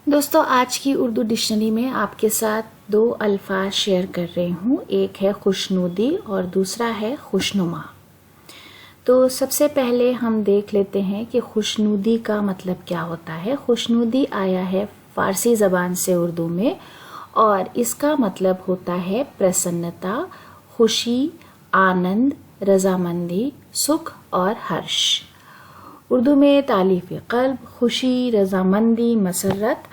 دوستو آج کی اردو ڈکشنری میں آپ کے ساتھ 2 الفاظ شیئر کر رہی ہوں. ایک ہے خوشنودی اور دوسرا ہے خوشنما. تو سب سے پہلے ہم دیکھ لیتے ہیں کہ خوشنودی کا مطلب کیا ہوتا ہے. خوشنودی آیا ہے فارسی زبان سے اردو میں اور اس کا مطلب ہوتا ہے پرسنتا، خوشی، آنند، رضامندی، سکھ اور ہرش. اردو میں تالیف قلب، خوشی، رضامندی، مسرت،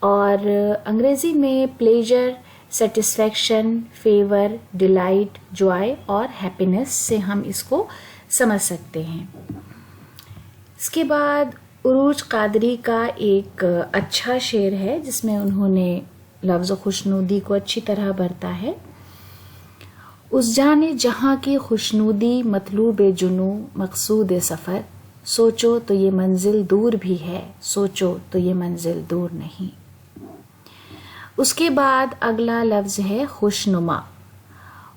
اور انگریزی میں pleasure, satisfaction, favour, delight, joy اور ہیپینس سے ہم اس کو سمجھ سکتے ہیں. اس کے بعد عروج قادری کا ایک اچھا شعر ہے جس میں انہوں نے لفظ خوشنودی کو اچھی طرح بھرتا ہے. اس جانے جہاں کی خوشنودی مطلوب جنوں مقصود سفر، سوچو تو یہ منزل دور بھی ہے، سوچو تو یہ منزل دور نہیں. اس کے بعد اگلا لفظ ہے خوشنما.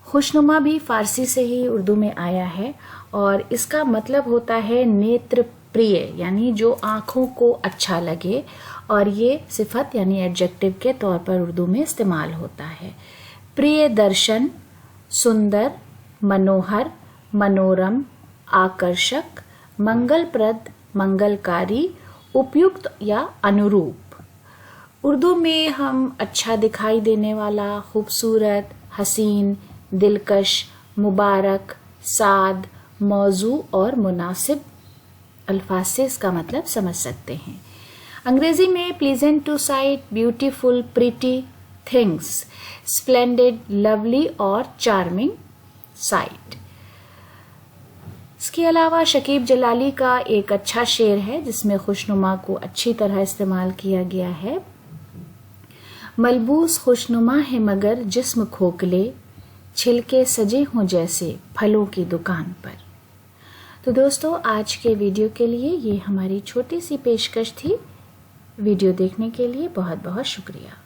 خوشنما بھی فارسی سے ہی اردو میں آیا ہے اور اس کا مطلب ہوتا ہے نیتر پریے، یعنی جو آنکھوں کو اچھا لگے، اور یہ صفت یعنی ایڈجیکٹو کے طور پر اردو میں استعمال ہوتا ہے. پریے درشن، سندر، منوہر، منورم، آکرشک، منگل پرد، منگلکاری، اپیکت یا انوروپ. اردو میں ہم اچھا دکھائی دینے والا، خوبصورت، حسین، دلکش، مبارک، سعد، موزوں اور مناسب الفاظ سے اس کا مطلب سمجھ سکتے ہیں. انگریزی میں pleasant to sight, beautiful, pretty things, splendid, lovely اور چارمنگ سائٹ. اس کے علاوہ شکیب جلالی کا ایک اچھا شعر ہے جس میں خوشنما کو اچھی طرح استعمال کیا گیا ہے. ملبوس خوشنما ہے مگر جسم کھوکھلے، چھلکے سجے ہوں جیسے پھلوں کی دکان پر. تو دوستو آج کے ویڈیو کے لیے یہ ہماری چھوٹی سی پیشکش تھی. ویڈیو دیکھنے کے لیے بہت بہت شکریہ.